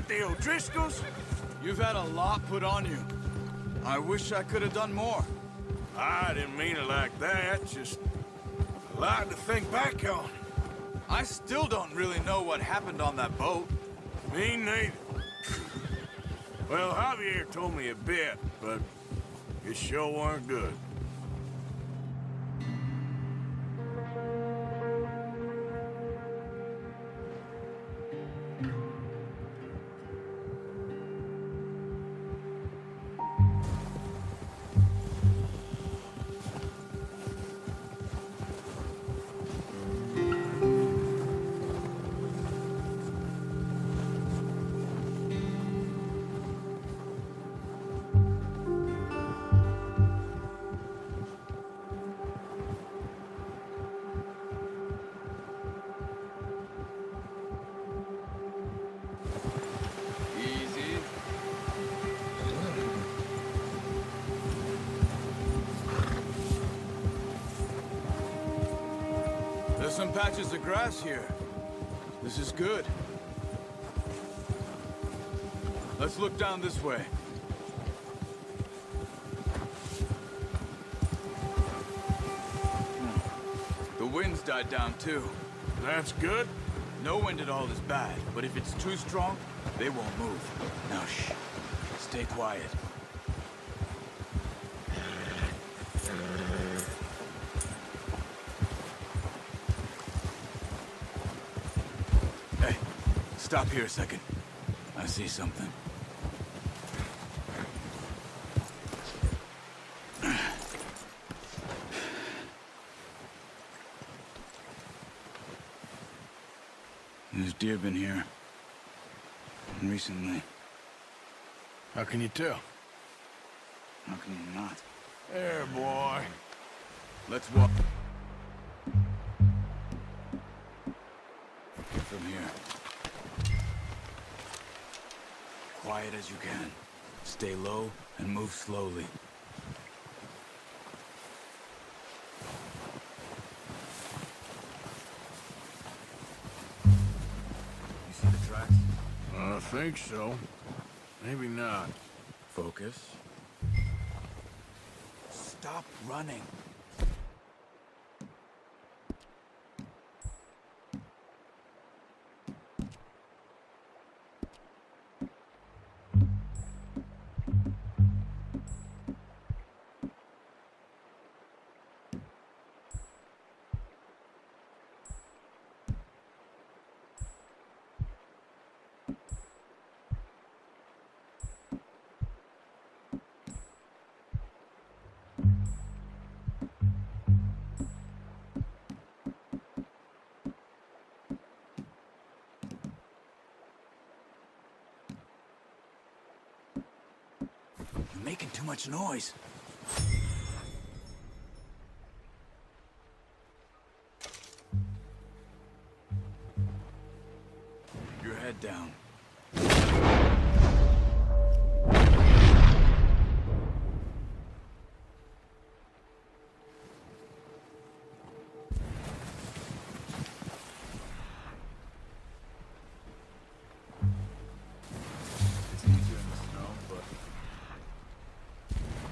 the O'Driscolls? You've had a lot put on you. I wish I could have done more. I didn't mean it like that, just a lot to think back on. I still don't really know what happened on that boat. Me neither. Well, Javier told me a bit, but it sure weren't good. Easy. There's some patches of grass here. This is good. Let's look down this way. The wind's died down too. That's good. No wind at all is bad, but if it's too strong, they won't move. Now shh. Stay quiet. Hey, stop here a second. I see something. There's deer been here. Recently. How can you tell? How can you not? There, boy. Let's walk. From here. Quiet as you can. Stay low and move slowly. You see the tracks? I think so. Maybe not. Focus. Stop running. You're making too much noise. Your head down. It's easier in the snow, but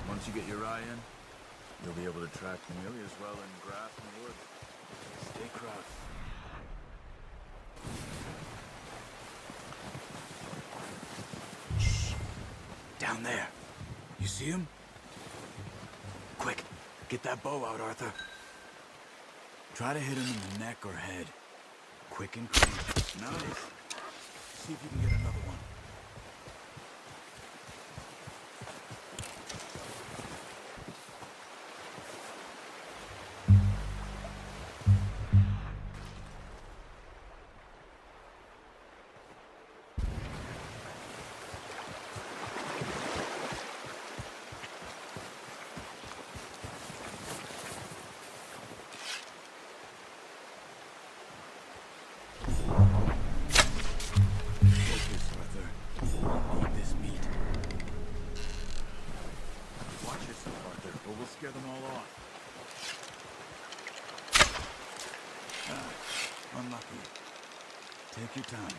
once you get your eye in, you'll be able to track nearly as well in grass and wood. Stay crouched. Shh. Down there. You see him? Quick, get that bow out, Arthur. Try to hit him in the neck or head. Quick and clean. Nice. See if you can get another one. Scare them all off. Unlucky. Take your time.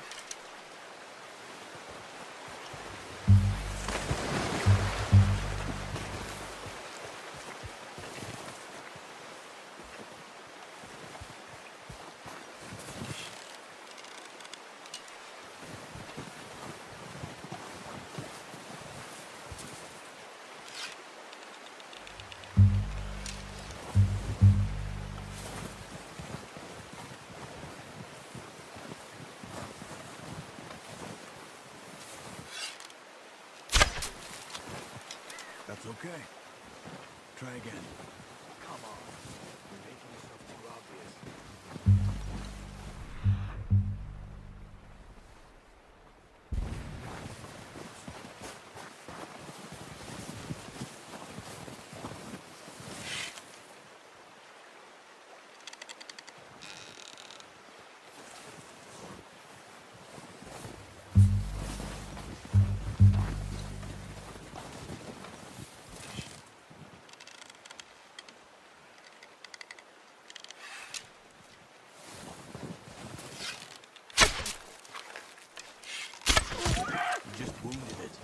That's okay. Try again. Come on. You're making yourself too obvious. You just wounded it.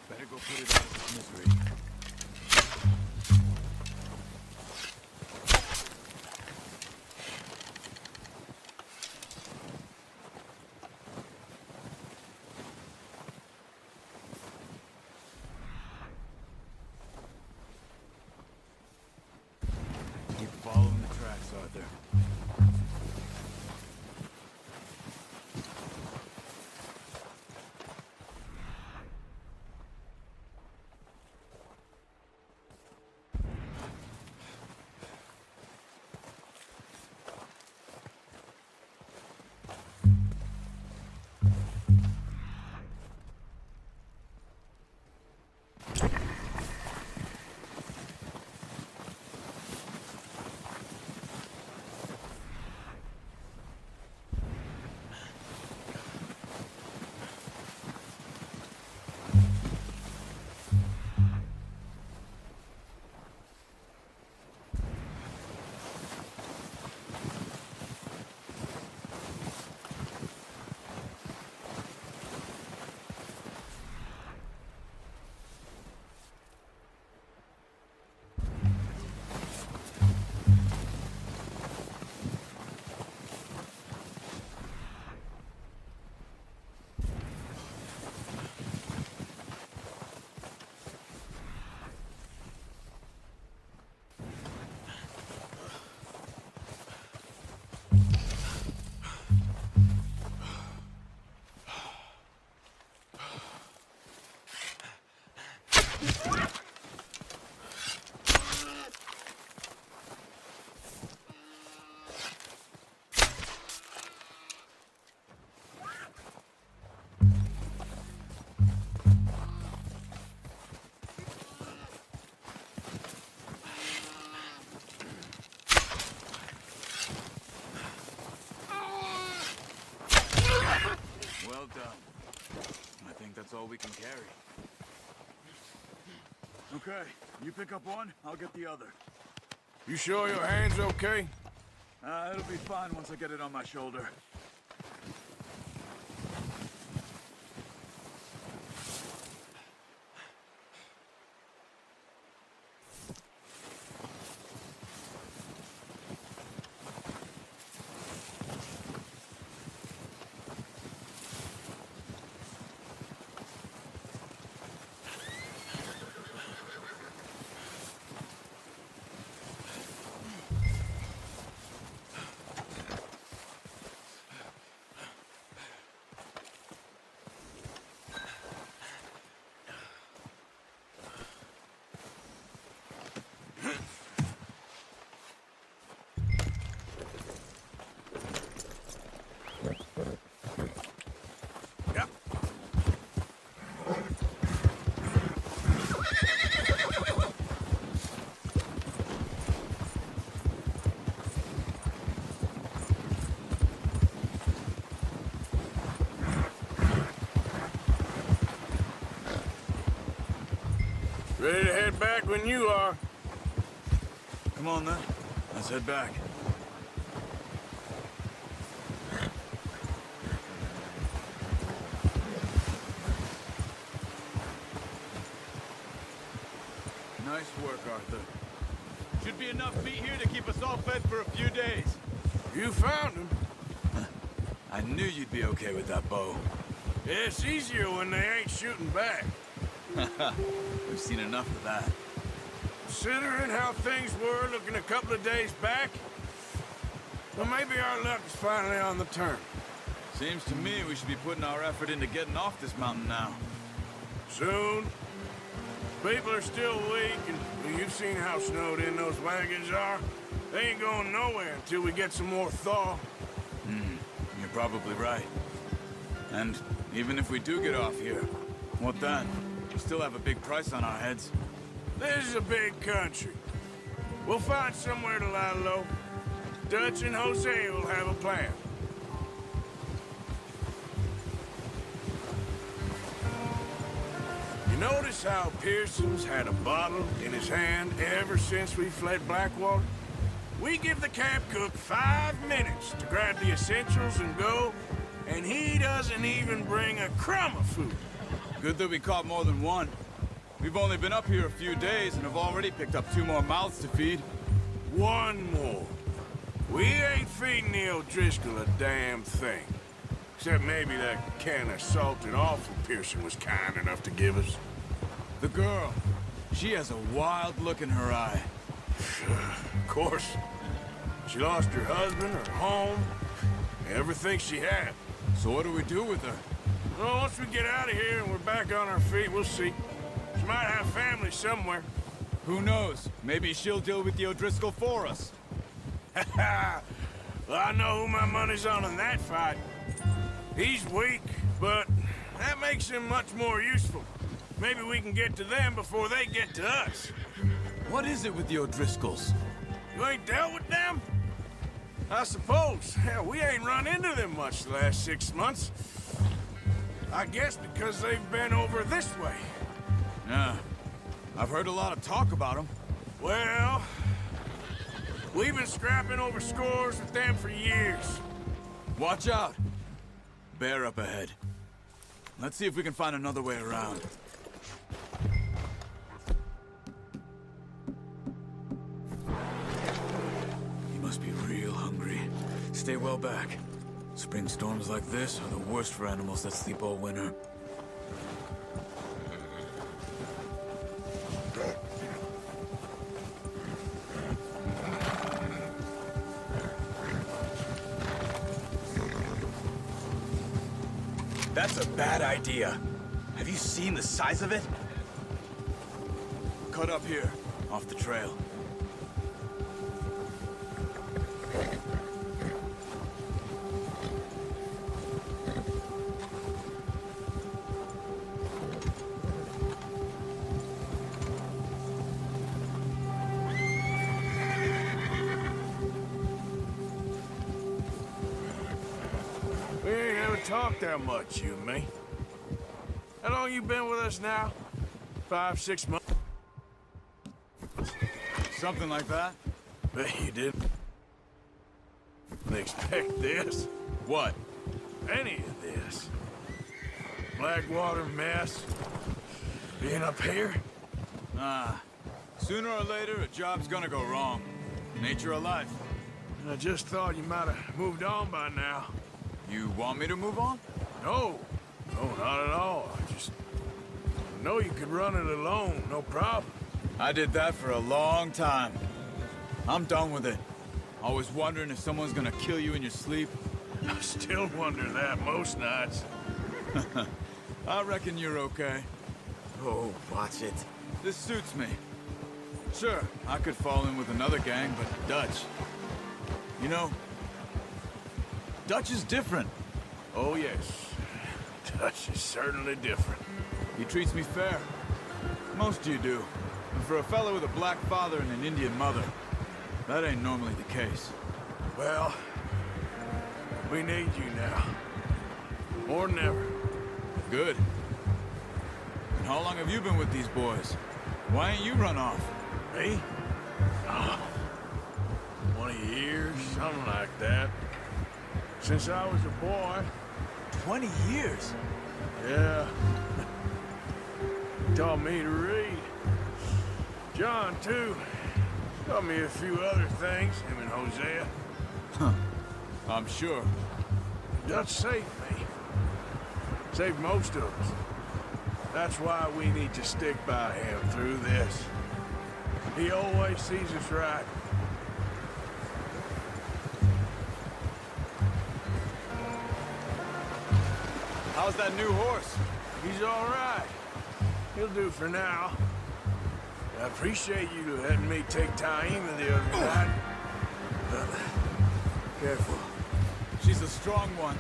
Better go put it out of its misery. Keep following the tracks, Arthur. Well done. I think that's all we can carry. Okay, you pick up one, I'll get the other. You sure your hand's okay? It'll be fine once I get it on my shoulder. Yep. Ready to head back when you are. Come on then, let's head back. Nice work, Arthur. Should be enough meat here to keep us all fed for a few days. You found him. I knew you'd be okay with that bow. It's easier when they ain't shooting back. We've seen enough of that. Considering how things were looking a couple of days back, well, maybe our luck is finally on the turn. Seems to me we should be putting our effort into getting off this mountain now. Soon. People are still weak, and you've seen how snowed in those wagons are. They ain't going nowhere until we get some more thaw. You're probably right. And even if we do get off here, what then? We still have a big price on our heads. This is a big country. We'll find somewhere to lie low. Dutch and Jose will have a plan. You notice how Pearson's had a bottle in his hand ever since we fled Blackwater? We give the camp cook 5 minutes to grab the essentials and go, and he doesn't even bring a crumb of food. Good that we caught more than one. We've only been up here a few days and have already picked up 2 more mouths to feed. One more. We ain't feeding the O'Driscoll a damn thing. Except maybe that can of salted offal Pearson was kind enough to give us. The girl, she has a wild look in her eye. Of course. She lost her husband, her home, everything she had. So what do we do with her? Well, once we get out of here and we're back on our feet, we'll see. She might have family somewhere. Who knows? Maybe she'll deal with the O'Driscoll for us. Well, I know who my money's on in that fight. He's weak, but that makes him much more useful. Maybe we can get to them before they get to us. What is it with the O'Driscolls? You ain't dealt with them? I suppose. Hell, we ain't run into them much the last 6 months. I guess because they've been over this way. Yeah. I've heard a lot of talk about them. Well, we've been scrapping over scores with them for years. Watch out! Bear up ahead. Let's see if we can find another way around. He must be real hungry. Stay well back. Spring storms like this are the worst for animals that sleep all winter. That's a bad idea. Have you seen the size of it? Cut up here, off the trail. We ain't ever talked that much, you and me. How long you been with us now? 5, 6 months? Something like that? Bet you didn't expect this. What? Any of this. Blackwater mess. Being up here? Sooner or later, a job's gonna go wrong. Nature of life. I just thought you might have moved on by now. You want me to move on? No. No, not at all. I know you could run it alone, no problem. I did that for a long time. I'm done with it. Always wondering if someone's gonna kill you in your sleep. I still wonder that most nights. I reckon you're okay. Oh, watch it. This suits me. Sure, I could fall in with another gang, but Dutch. You know, Dutch is different. Oh, yes. Dutch is certainly different. He treats me fair. Most of you do. And for a fellow with a black father and an Indian mother, that ain't normally the case. Well, we need you now. More than ever. Good. And how long have you been with these boys? Why ain't you run off? Me? Oh, 20 years, something like that. Since I was a boy. 20 years? Yeah. Taught me to read. John, too. Taught me a few other things, him and Hosea. I'm sure. Dutch saved me. Saved most of us. That's why we need to stick by him through this. He always sees us right. How's that new horse? He's all right. He'll do for now. I appreciate you letting me take Taima the other night. Careful. She's a strong one.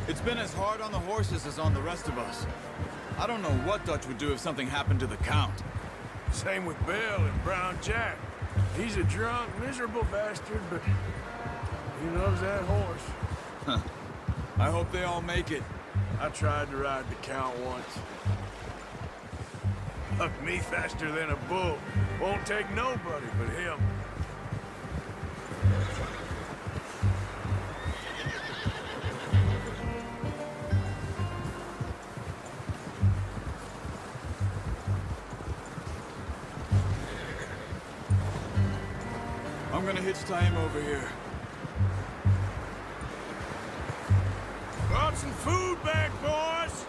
It's been as hard on the horses as on the rest of us. I don't know what Dutch would do if something happened to the Count. Same with Bill and Brown Jack. He's a drunk, miserable bastard, but he loves that horse. I hope they all make it. I tried to ride the Count once. Hucked me faster than a bull. Won't take nobody but him. I'm gonna hitch time over here. Brought some food back, boys!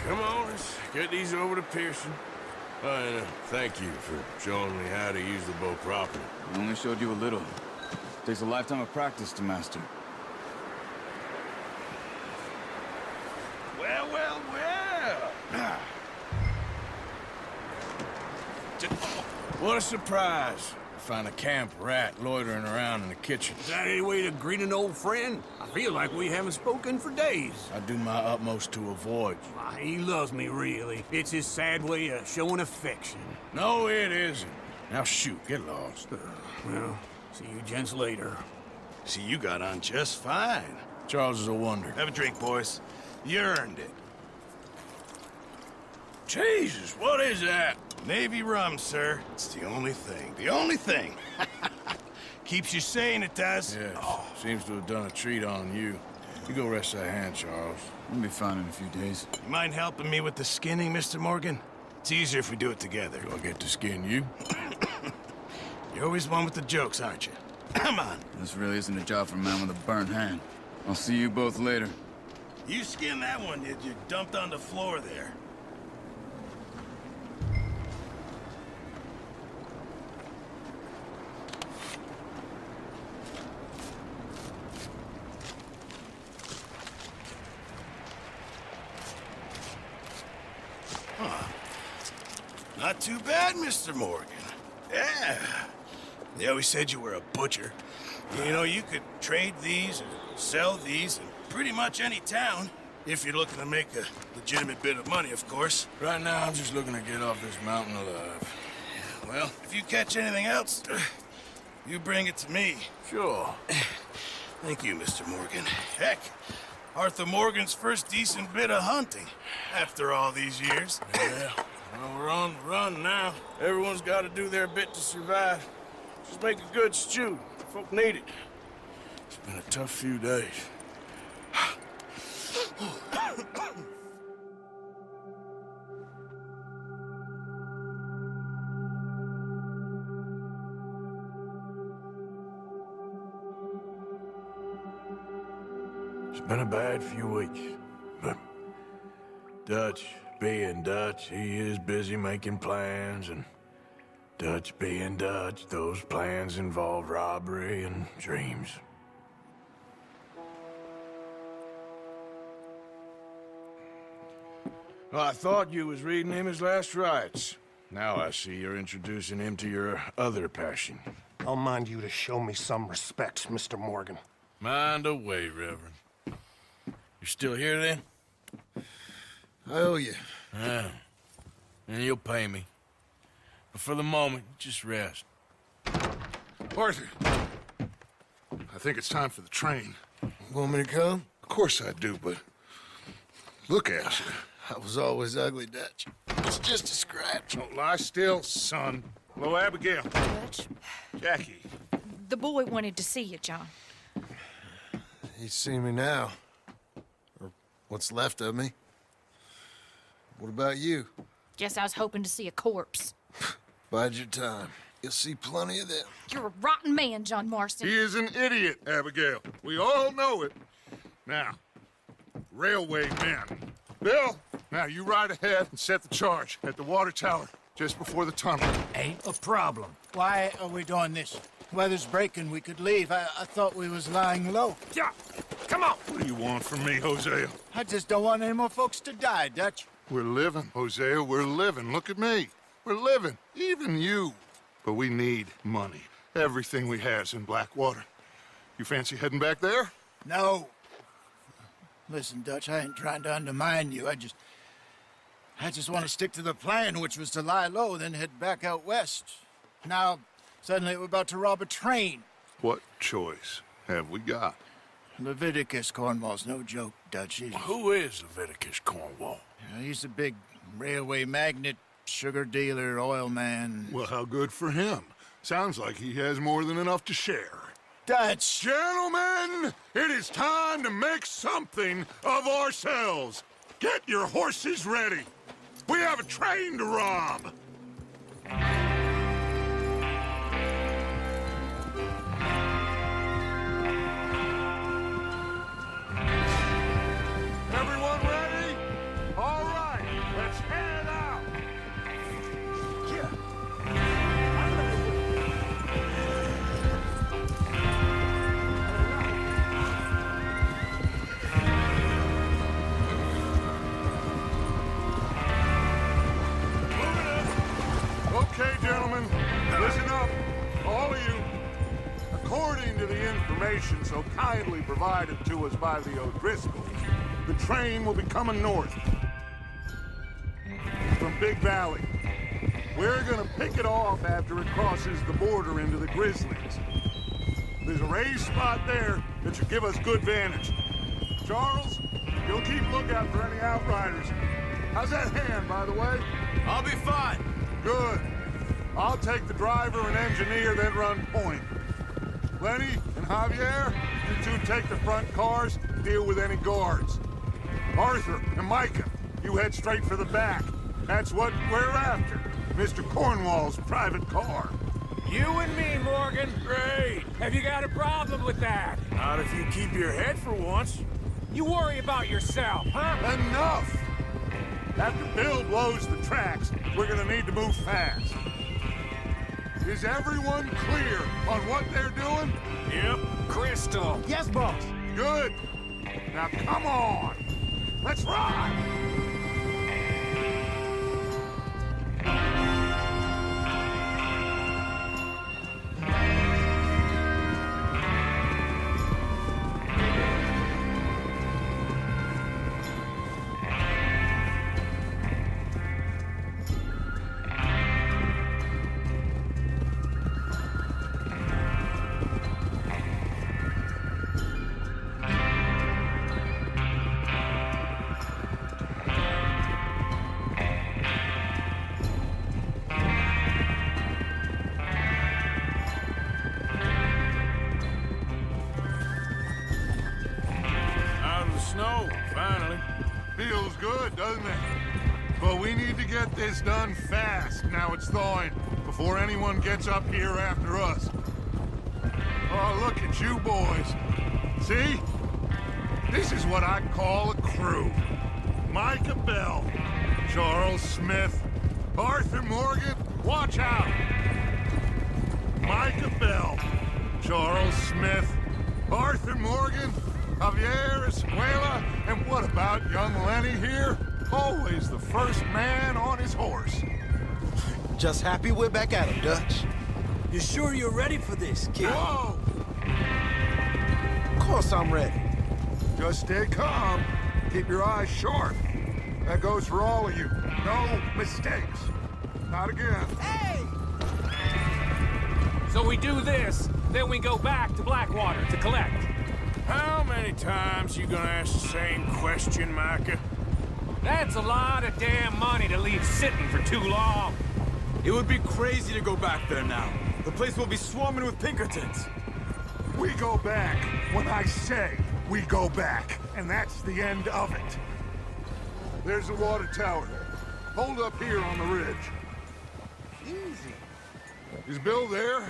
Come on, let's get these over to Pearson. And thank you for showing me how to use the bow properly. I only showed you a little. Takes a lifetime of practice to master. Well, well, well! What a surprise. Find a camp rat loitering around in the kitchen. Is that any way to greet an old friend? I feel like we haven't spoken for days. I do my utmost to avoid you. Why, he loves me, really. It's his sad way of showing affection. No, it isn't. Now shoot, get lost. Well, see you gents later. See, you got on just fine. Charles is a wonder. Have a drink, boys. You earned it. Jesus, what is that? Navy rum, sir. It's the only thing. The only thing. Keeps you sane, it does. Yes, seems to have done a treat on you. You go rest that hand, Charles. We'll be fine in a few days. You mind helping me with the skinning, Mr. Morgan? It's easier if we do it together. Do I get to skin you? You're always one with the jokes, aren't you? Come on. This really isn't a job for a man with a burnt hand. I'll see you both later. You skinned that one you dumped on the floor there. Not too bad, Mr. Morgan. Yeah. They always said you were a butcher. You know, you could trade these and sell these in pretty much any town, if you're looking to make a legitimate bit of money, of course. Right now, I'm just looking to get off this mountain alive. Well, if you catch anything else, you bring it to me. Sure. Thank you, Mr. Morgan. Heck, Arthur Morgan's first decent bit of hunting after all these years. Yeah. Well, we're on the run now. Everyone's got to do their bit to survive. Just make a good stew. Folk need it. It's been a tough few days. It's been a bad few weeks, but Dutch being Dutch, he is busy making plans, and Dutch being Dutch, those plans involve robbery and dreams. Well, I thought you was reading him his last rites. Now I see you're introducing him to your other passion. I'll mind you to show me some respect, Mr. Morgan. Mind away, Reverend. You still here, then? I owe you. Yeah. And you'll pay me. But for the moment, just rest. Arthur, I think it's time for the train. Want me to come? Of course I do, but look at you. I was always ugly, Dutch. It's just a scratch. Don't lie still, son. Hello, Abigail. Dutch, Jackie. the boy wanted to see you, John. He's seen me now. Or what's left of me. What about you? Guess I was hoping to see a corpse. Bide your time. You'll see plenty of them. You're a rotten man, John Marston. He is an idiot, Abigail. We all know it. Now, railway men. Bill, now you ride ahead and set the charge at the water tower just before the tunnel. Ain't a problem. Why are we doing this? Weather's breaking. We could leave. I thought we was lying low. Yeah, come on. What do you want from me, Hosea? I just don't want any more folks to die, Dutch. We're living, Hosea, we're living. Look at me. We're living, even you. But we need money. Everything we has in Blackwater. You fancy heading back there? No. Listen, Dutch, I ain't trying to undermine you. I just want to stick to the plan, which was to lie low, then head back out west. Now, suddenly we're about to rob a train. What choice have we got? Leviticus Cornwall's no joke, Dutch. Who is Leviticus Cornwall? He's a big railway magnate, sugar dealer, oil man. Well, how good for him. Sounds like he has more than enough to share. Dutch! Gentlemen, it is time to make something of ourselves. Get your horses ready. We have a train to rob. Everyone ready? All right, let's head out. Okay, gentlemen, listen up, all of you. According to the information so kindly provided to us by the O'Driscolls, the train will be coming north from Big Valley. We're gonna pick it off after it crosses the border into the Grizzlies. There's a raised spot there that should give us good vantage. Charles, you'll keep lookout for any outriders. How's that hand, by the way? I'll be fine. Good. I'll take the driver and engineer, then run point. Lenny and Javier, you two take the front cars, deal with any guards. Arthur and Micah, you head straight for the back. That's what we're after. Mr. Cornwall's private car. You and me, Morgan. Great. Have you got a problem with that? Not if you keep your head for once. You worry about yourself, huh? Enough! After Bill blows the tracks, we're gonna need to move fast. Is everyone clear on what they're doing? Yep. Crystal. Yes, boss. Good. Now come on. Let's ride. Snow, finally. Feels good, doesn't it? But we need to get this done fast, now it's thawing, before anyone gets up here after us. Oh, look at you boys. See? This is what I call a crew. Micah Bell, Charles Smith, Arthur Morgan, watch out! Micah Bell, Charles Smith, Arthur Morgan, Javier Escuela, and what about young Lenny here? Always the first man on his horse. Just happy we're back at him, Dutch. You sure you're ready for this, kid? Whoa! Of course I'm ready. Just stay calm. Keep your eyes sharp. That goes for all of you. No mistakes. Not again. So we do this, then we go back to Blackwater to collect. How many times you gonna ask the same question, Micah? That's a lot of damn money to leave sitting for too long. It would be crazy to go back there now. The place will be swarming with Pinkertons. We go back when I say we go back, and that's the end of it. There's the water tower. Hold up here on the ridge. Easy. Is Bill there?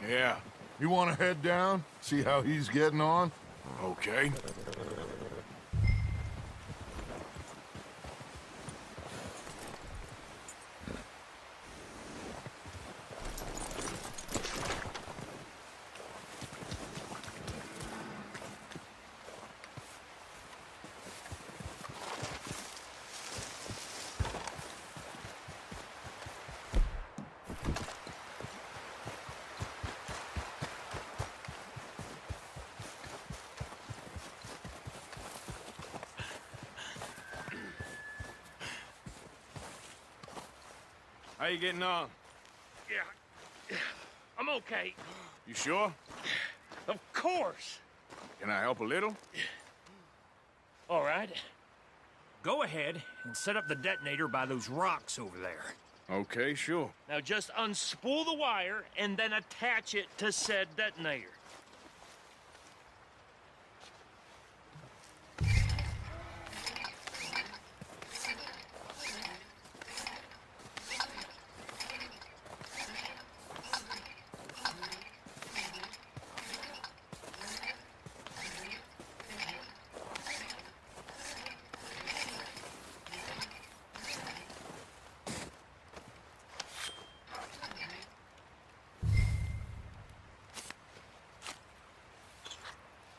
Yeah. You want to head down, see how he's getting on? Okay. How you getting on? Yeah. I'm okay. You sure? Of course. Can I help a little? All right. Go ahead and set up the detonator by those rocks over there. Okay, sure. Now just unspool the wire and then attach it to said detonator.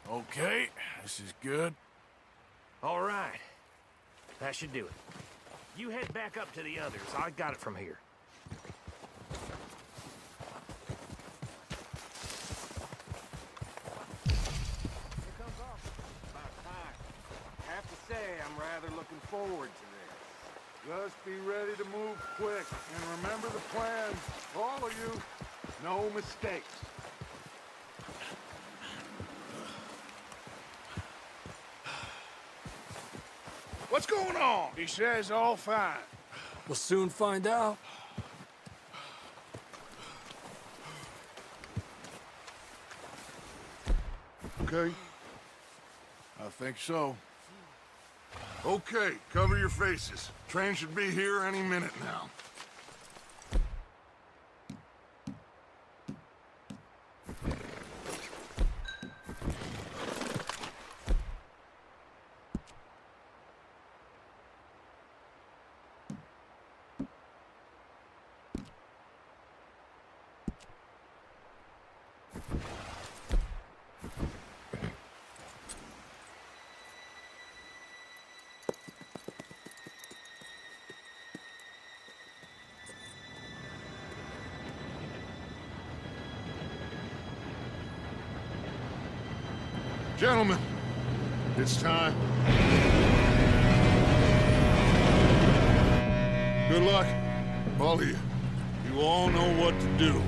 Okay, this is good. All right. That should do it. You head back up to the others. I got it from here. Have to say, I'm rather looking forward to this. Just be ready to move quick, and remember the plan. All of you, no mistakes. What's going on? He says all fine. We'll soon find out. Okay? I think so. Okay, cover your faces. Train should be here any minute now. Gentlemen, it's time. Good luck, all of you. You all know what to do.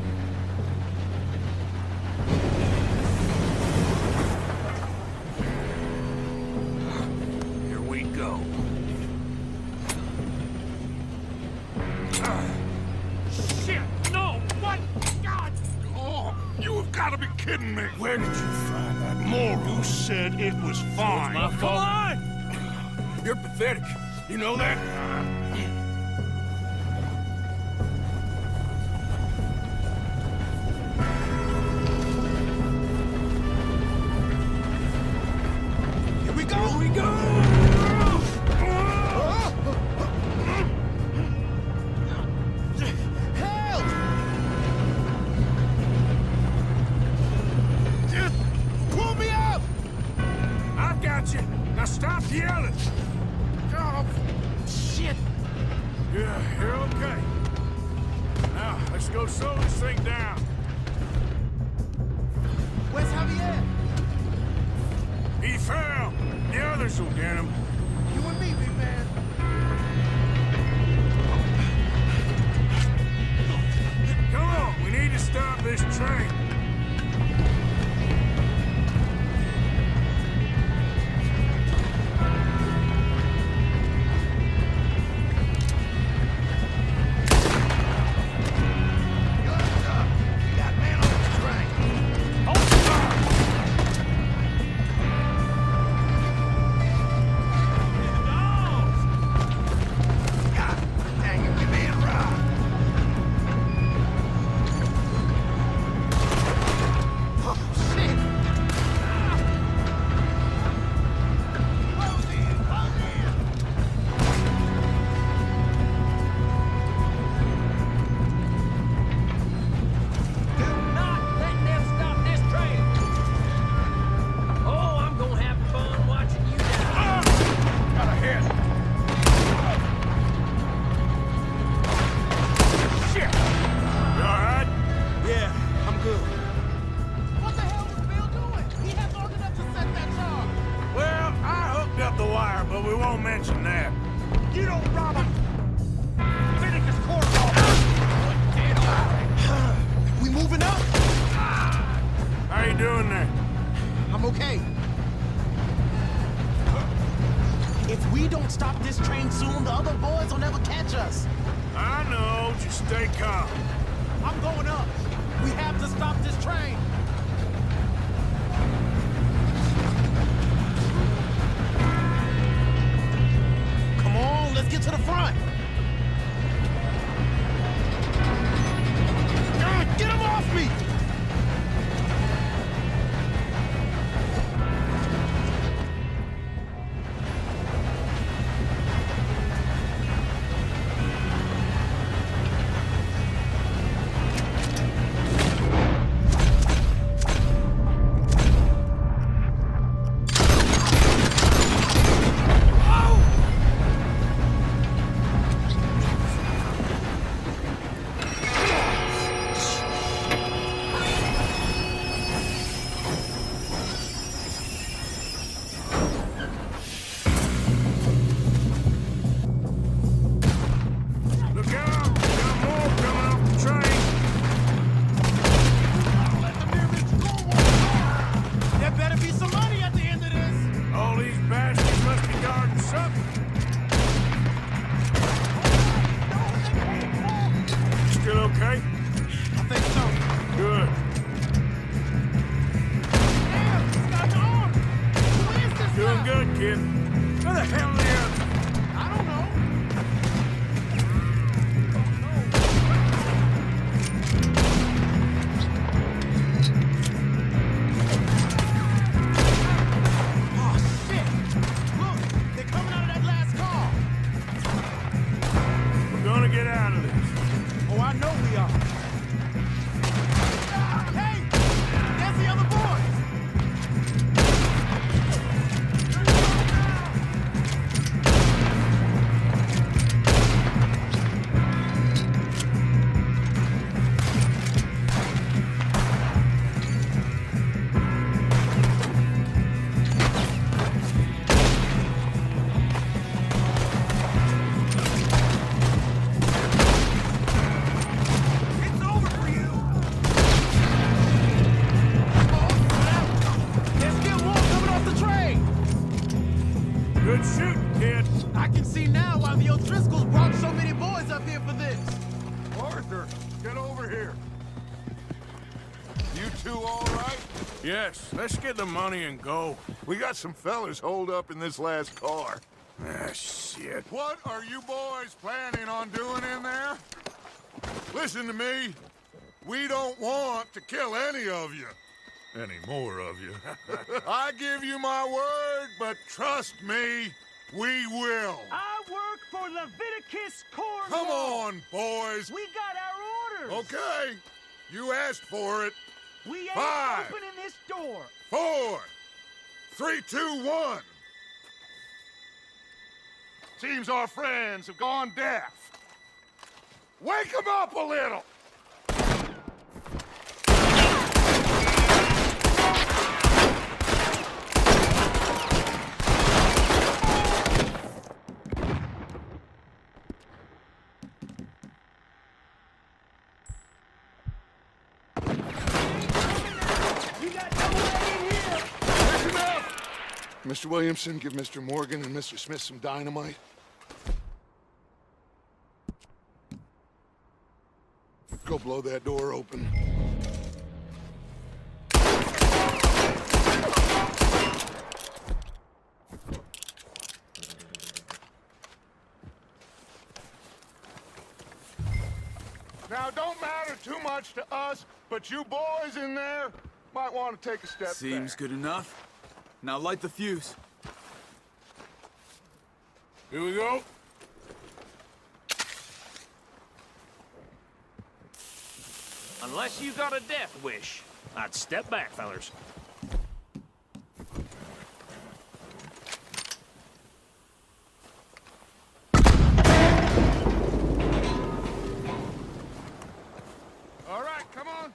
Here we go. Shit! No! What? God! Oh, you have got to be kidding me. Where did you find that moral? Who said it was fine? My fault. Come on! You're pathetic. You know that? Here we go! Here we go! Help! Pull me up! I've got you. Now stop yelling. Oh, shit! Yeah, you're okay. Now, let's go slow this thing down. Where's Javier? He fell. The others will get him. You and me, big man. Come on, we need to stop this train. But we won't mention that. You don't rob him! Finish his corpse off! moving up. How you doing there? I'm okay. If we don't stop this train soon, the other boys will never catch us. I know, just stay calm. I'm going up. We have to stop this train. Come on, let's get to the front. God, get him off me! Look out! Got more coming off the train! There better be some money at the end of this. All these bastards must be guarding something. Still okay? I think so. Good. Damn, he's got the arm. Who is this Doing guy? good, kid. Where the hell are the others? I don't know. Oh, shit! Look, they're coming out of that last car. We're gonna get out of this. Oh, I know we are. Hey! There's the other boys! It's over for you! There's still more coming off the train! Good shooting, kid. I can see now why the O'Driscolls brought so many boys up here for this. Arthur, get over here. You two all right? Yes, let's get the money and go. We got some fellas holed up in this last car. Ah, shit. What are you boys planning on doing in there? Listen to me. We don't want to kill any of you. Any more of you. I give you my word, but trust me, we will. I work for Leviticus Corps. Come on, boys. We got our orders. Okay. You asked for it. We ain't 5, opening this door. 4, 3, 2, 1. Seems our friends have gone deaf. Wake them up a little. You got no way in here. Listen up! Mr. Williamson, give Mr. Morgan and Mr. Smith some dynamite. Go blow that door open. Now, don't matter too much to us, but you boys in there might want to take a step Seems back. good enough. Now light the fuse. Here we go. Unless you got a death wish, I'd step back, fellers. All right, come on.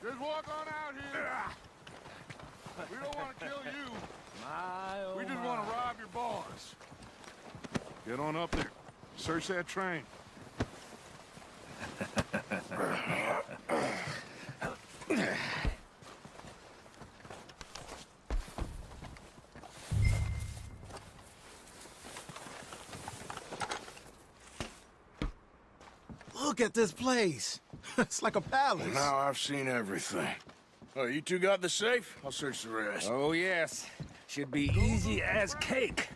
Just walk on out here. We don't want to kill you. We just want to rob your boss. Get on up there. Search that train. Look at this place. It's like a palace. Now I've seen everything. Oh, you two got the safe? I'll search the rest. Oh, yes. Should be easy as cake.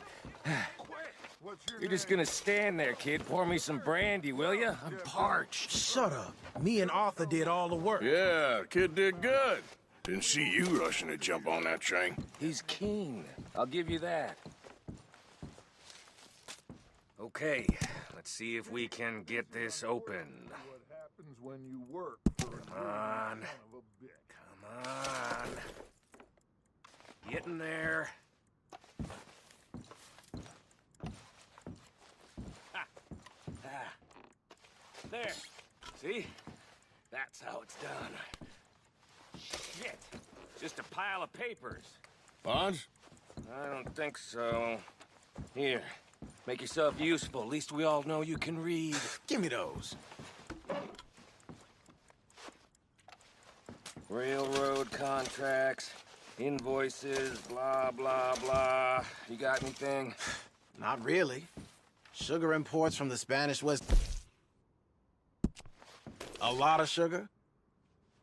You're just gonna stand there, kid. Pour me some brandy, will you? I'm parched. Shut up. Me and Arthur did all the work. Yeah, kid did good. Didn't see you rushing to jump on that train. He's keen. I'll give you that. Okay, let's see if we can get this open. What happens when you work for a Come on. Come on. Get in there. Ha. Ah. There. See? That's how it's done. Shit. Just a pile of papers. Bonds? I don't think so. Here. Make yourself useful. At least we all know you can read. Give me those. Railroad contracts, invoices, blah, blah, blah. You got anything? Not really. Sugar imports from the Spanish West. A lot of sugar.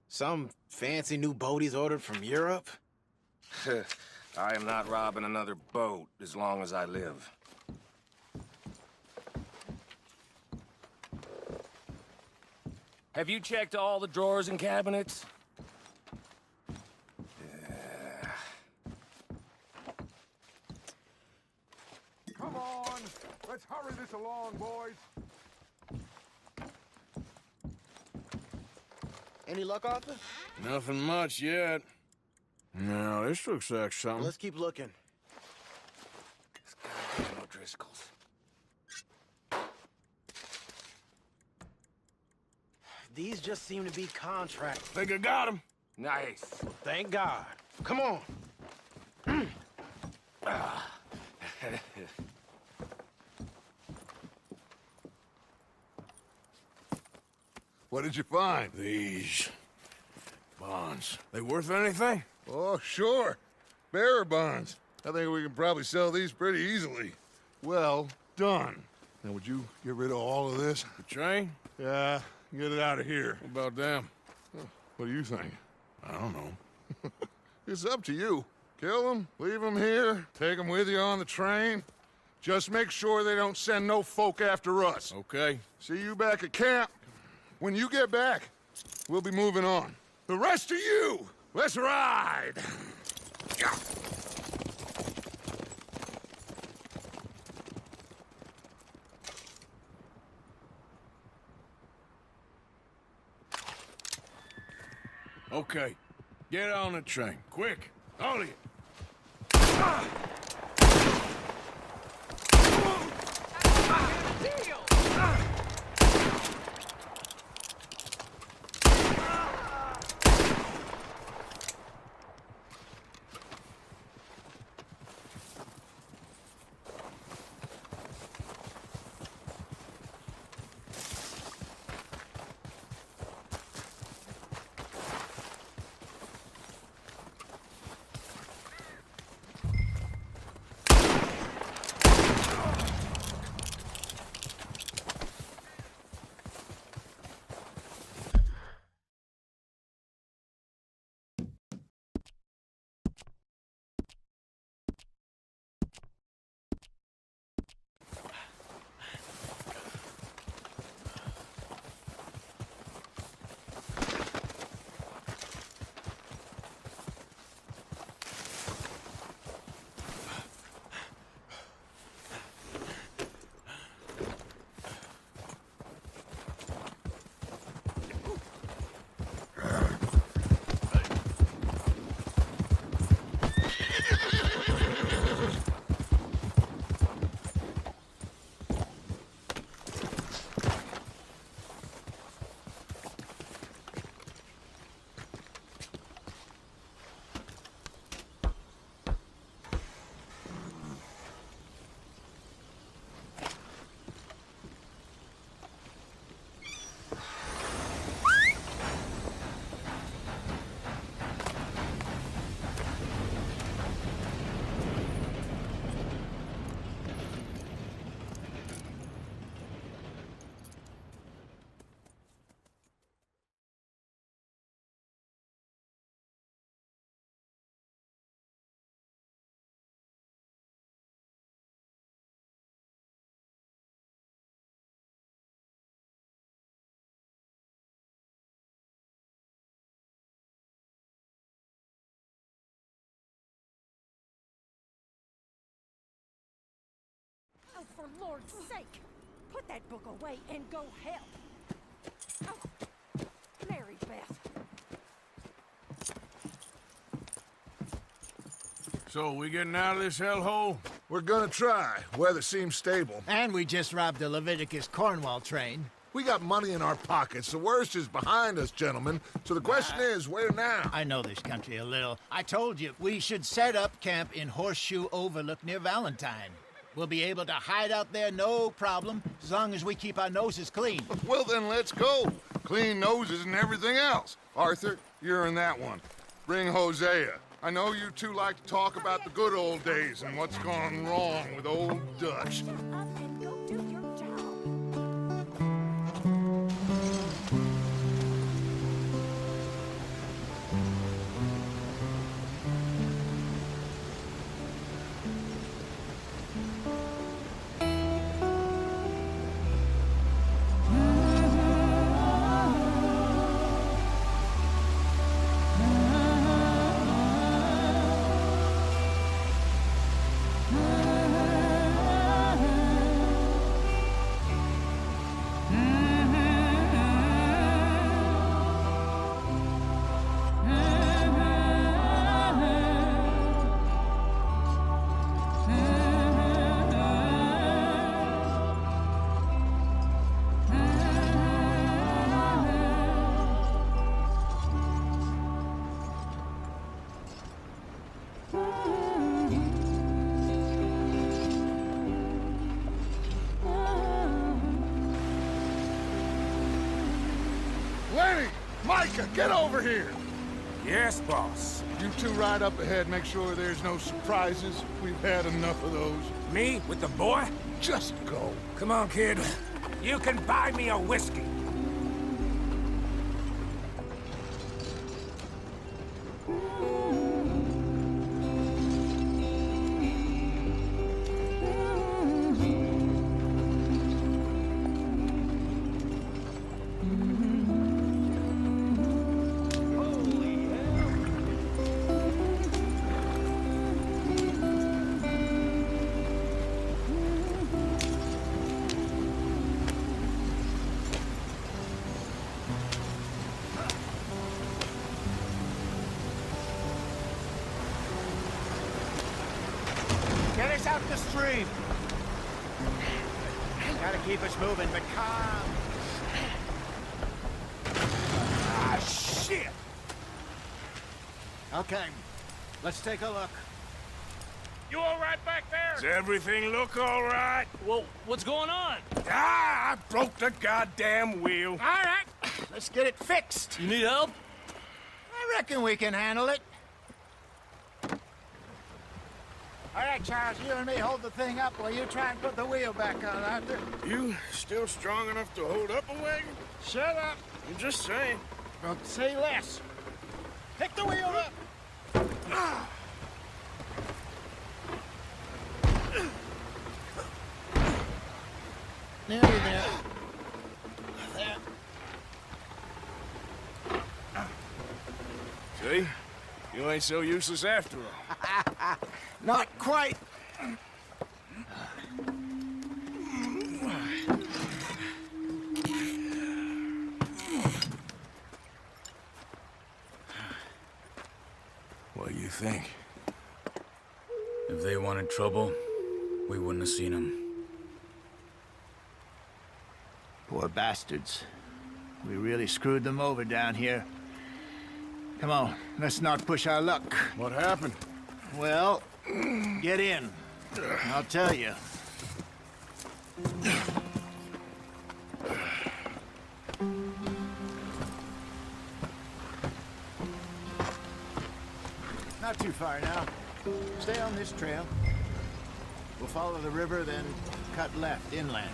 Some fancy new boat he's ordered from Europe. I am not robbing another boat as long as I live. Have you checked all the drawers and cabinets? Come on! Let's hurry this along, boys. Any luck, Arthur? Nothing much yet. No, this looks like something. Let's keep looking. This goddamn O'Driscoll's. These just seem to be contracts. Think I got him. Nice. Thank God. Come on. What did you find? These bonds. They worth anything? Oh, sure. Bearer bonds. I think we can probably sell these pretty easily. Well done. Now, would you get rid of all of this? The train? Yeah, get it out of here. What about them? What do you think? I don't know. It's up to you. Kill them, leave them here, take them with you on the train. Just make sure they don't send no folk after us. Okay. See you back at camp. When you get back, we'll be moving on. The rest of you, let's ride! Okay. Get on the train. Quick. All of you. for Lord's sake! Put that book away and go help! Oh, Mary Beth. So, we getting out of this hellhole? We're gonna try. Weather seems stable. And we just robbed the Leviticus Cornwall train. We got money in our pockets. The worst is behind us, gentlemen. So the question is, where now? I know this country a little. I told you, we should set up camp in Horseshoe Overlook near Valentine. We'll be able to hide out there, no problem, as long as we keep our noses clean. Well, then let's go. Clean noses and everything else. Arthur, you're in that one. Bring Hosea. I know you two like to talk about the good old days and what's gone wrong with old Dutch. Shut up and go do your job. Lenny! Micah, get over here! Yes, boss. You two ride up ahead, make sure there's no surprises. We've had enough of those. Me with the boy? Just go. Come on, kid. You can buy me a whiskey. Get us out the stream. Gotta keep us moving, but calm. Ah, shit! Okay, let's take a look. You all right back there? Does everything look all right? Well, what's going on? Ah, I broke the goddamn wheel. All right, let's get it fixed. You need help? I reckon we can handle it. All right, Charles, you and me hold the thing up while you try and put the wheel back on, Arthur. You still strong enough to hold up a wagon? Shut up. I'm just saying. Don't say less. Pick the wheel up. Nearly there. There. See? You ain't so useless after all. Not quite. What do you think? If they wanted trouble, we wouldn't have seen them. Poor bastards. We really screwed them over down here. Come on, let's not push our luck. What happened? Well, get in. I'll tell you. Not too far now. Stay on this trail. We'll follow the river, then cut left inland.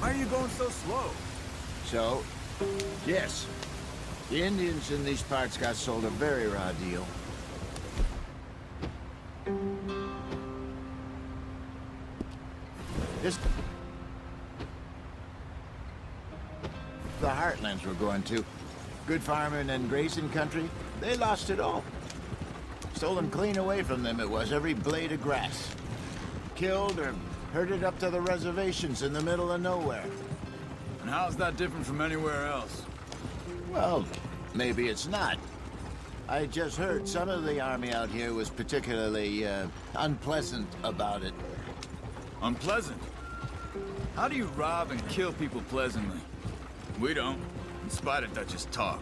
Why are you going so slow? So, yes, the Indians in these parts got sold a very raw deal. This... the heartlands we're going to. Good farming and grazing country, they lost it all. Stolen clean away from them it was, every blade of grass. Killed or herded up to the reservations in the middle of nowhere. And how's that different from anywhere else? Well, maybe it's not. I just heard some of the army out here was particularly, unpleasant about it. Unpleasant? How do you rob and kill people pleasantly? We don't, in spite of Dutch's talk.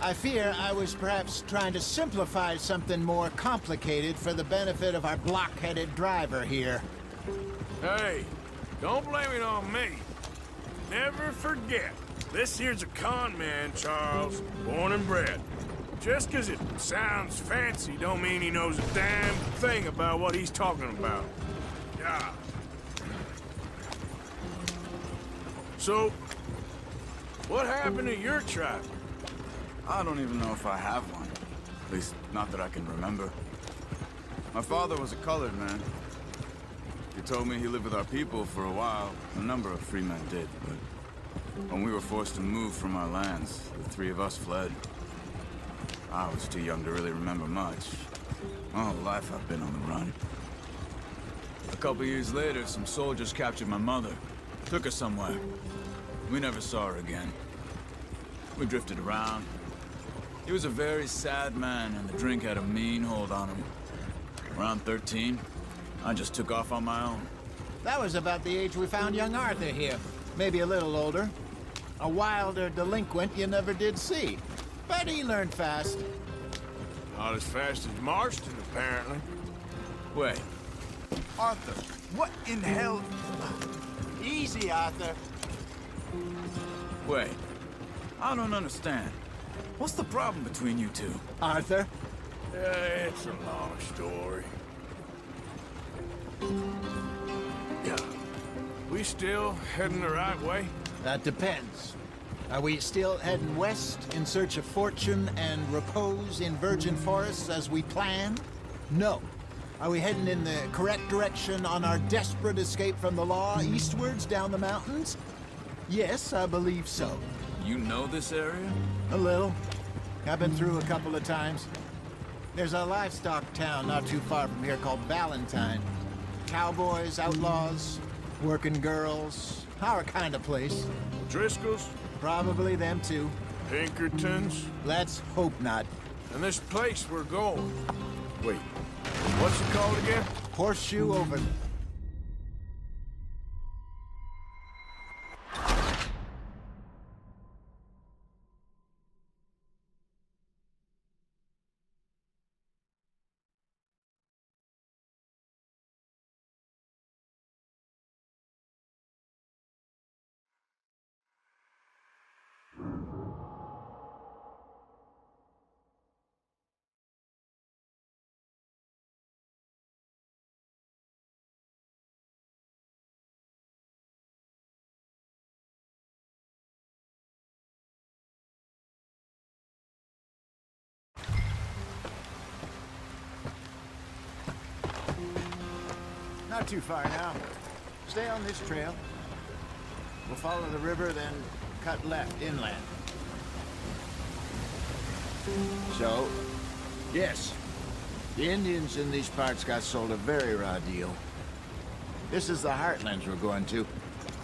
I fear I was perhaps trying to simplify something more complicated for the benefit of our block-headed driver here. Hey, don't blame it on me. Never forget, this here's a con man, Charles, born and bred. Just 'cause it sounds fancy don't mean he knows a damn thing about what he's talking about. Yeah. So, what happened to your tribe? I don't even know if I have one. At least, not that I can remember. My father was a colored man. He told me he lived with our people for a while. A number of free men did, but when we were forced to move from our lands, the three of us fled. I was too young to really remember much. All life I've been on the run. A couple years later, some soldiers captured my mother. Took her somewhere. We never saw her again. We drifted around. He was a very sad man, and the drink had a mean hold on him. Around 13, I just took off on my own. That was about the age we found young Arthur here. Maybe a little older. A wilder delinquent you never did see. But he learned fast. Not as fast as Marston, apparently. Wait. Arthur, what in hell? Easy, Arthur. Wait. I don't understand. What's the problem between you two? Arthur? It's a long story. Yeah. We still heading the right way? That depends. Are we still heading west in search of fortune and repose in virgin forests as we planned? No. Are we heading in the correct direction on our desperate escape from the law eastwards down the mountains? Yes, I believe so. You know this area? A little. I've been through a couple of times. There's a livestock town not too far from here called Valentine. Cowboys, outlaws, working girls, our kind of place. Driscolls? Probably them too. Pinkertons? Let's hope not. And this place we're going. Wait, what's it called again? Horseshoe over... Not too far now. Stay on this trail. We'll follow the river, then cut left inland. So, yes, the Indians in these parts got sold a very raw deal. This is the heartlands we're going to.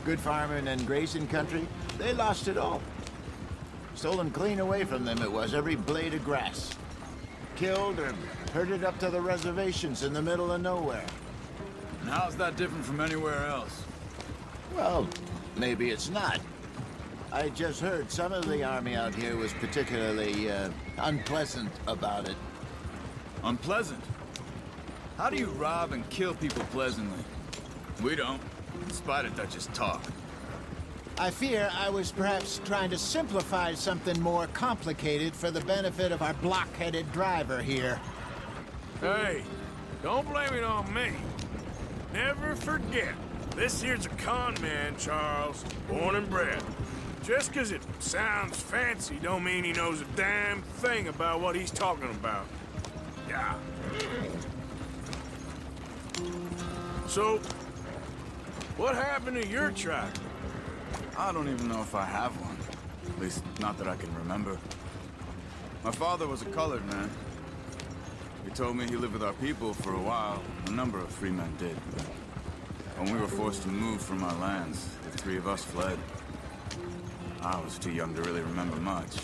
Good farming and grazing country, they lost it all. Stolen clean away from them it was, every blade of grass. Killed or herded up to the reservations in the middle of nowhere. And how's that different from anywhere else? Well, maybe it's not. I just heard some of the army out here was particularly, unpleasant about it. Unpleasant? How do you rob and kill people pleasantly? We don't, in spite of Dutch's talk. I fear I was perhaps trying to simplify something more complicated for the benefit of our block-headed driver here. Hey, don't blame it on me. Never forget, this here's a con man, Charles, born and bred. Just 'cause it sounds fancy don't mean he knows a damn thing about what he's talking about. Yeah. So, what happened to your tribe? I don't even know if I have one. At least, not that I can remember. My father was a colored man. He told me he lived with our people for a while. A number of free men did. When we were forced to move from our lands, the three of us fled. I was too young to really remember much.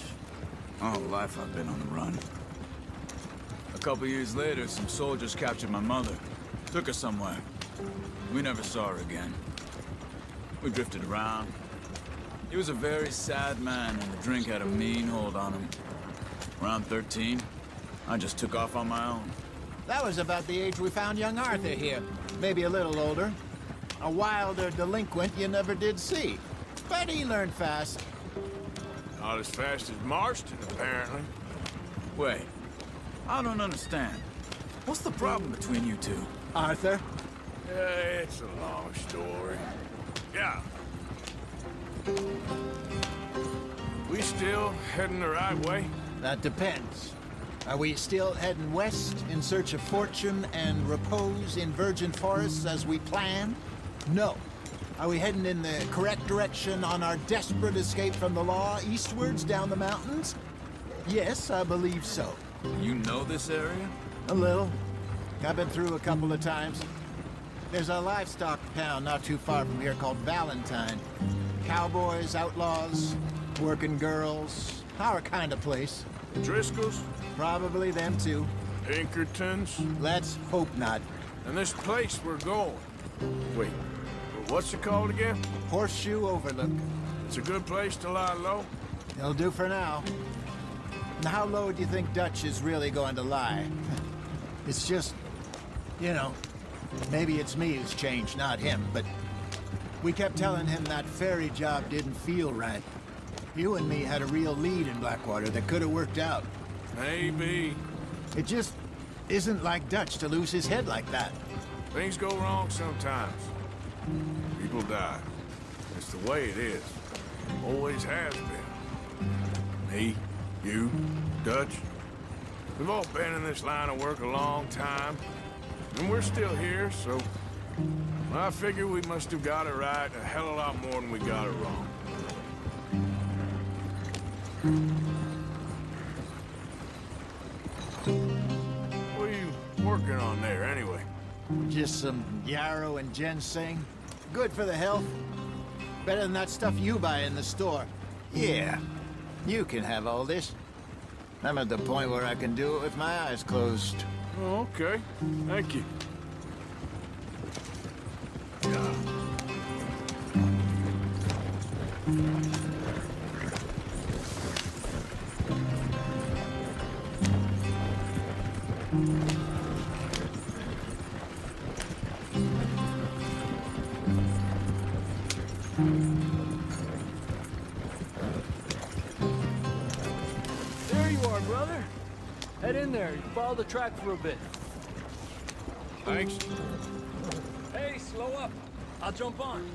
My whole life I've been on the run. A couple years later, some soldiers captured my mother. Took her somewhere. We never saw her again. We drifted around. He was a very sad man, and the drink had a mean hold on him. Around 13, I just took off on my own. That was about the age we found young Arthur here. Maybe a little older. A wilder delinquent you never did see. But he learned fast. Not as fast as Marston, apparently. Wait, I don't understand. What's the problem between you two? Arthur? It's a long story. Yeah. We still heading the right way? That depends. Are we still heading west in search of fortune and repose in virgin forests as we planned? No. Are we heading in the correct direction on our desperate escape from the law eastwards down the mountains? Yes, I believe so. You know this area? A little. I've been through a couple of times. There's a livestock town not too far from here called Valentine. Cowboys, outlaws, working girls, our kind of place. Driscolls? Probably them too. Pinkertons? Let's hope not. And this place we're going. Wait, what's it called again? Horseshoe Overlook. It's a good place to lie low? It'll do for now. Now, how low do you think Dutch is really going to lie? It's just, you know, maybe it's me who's changed, not him, but we kept telling him that ferry job didn't feel right. You and me had a real lead in Blackwater that could have worked out. Maybe. It just isn't like Dutch to lose his head like that. Things go wrong sometimes. People die. It's the way it is. Always has been. Me, you, Dutch. We've all been in this line of work a long time. And we're still here, so... I figure we must have got it right a hell of a lot more than we got it wrong. What are you working on there, anyway? Just some yarrow and ginseng. Good for the health. Better than that stuff you buy in the store. Yeah, you can have all this. I'm at the point where I can do it with my eyes closed. Oh, okay. Thank you. Yeah. There you are, brother. Head in there. Follow the track for a bit. Thanks. Hey, slow up. I'll jump on.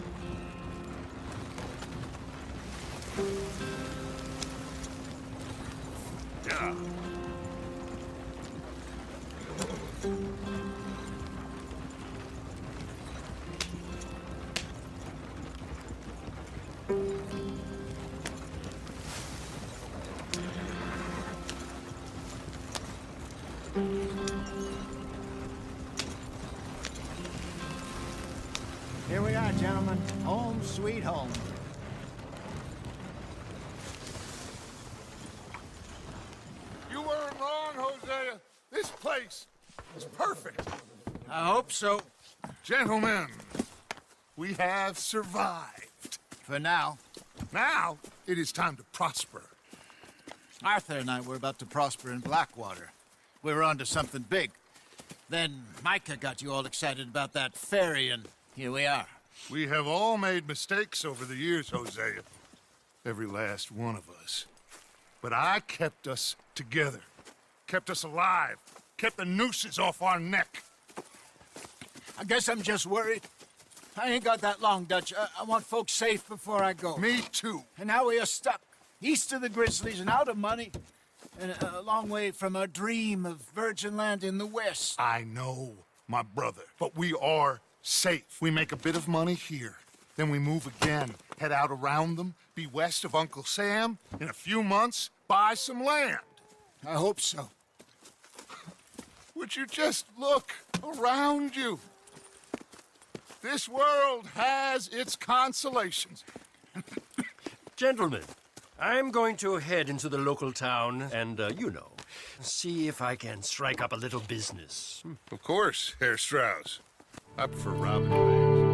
Yeah. Here we are, gentlemen. Home sweet home. You weren't wrong, Hosea. This place is perfect. I hope so. Gentlemen, we have survived. For now. Now, it is time to prosper. Arthur and I were about to prosper in Blackwater. We were onto something big. Then Micah got you all excited about that ferry, and here we are. We have all made mistakes over the years, Hosea. Every last one of us. But I kept us together. Kept us alive. Kept the nooses off our neck. I guess I'm just worried. I ain't got that long, Dutch. I want folks safe before I go. Me too. And now we are stuck. East of the Grizzlies and out of money. And a long way from our dream of virgin land in the west. I know, my brother. But we are safe. We make a bit of money here. Then we move again. Head out around them. Be west of Uncle Sam. In a few months, buy some land. I hope so. would you just look around you? This world has its consolations. Gentlemen, I'm going to head into the local town and, see if I can strike up a little business. Of course, Herr Strauss. I prefer robbing banks.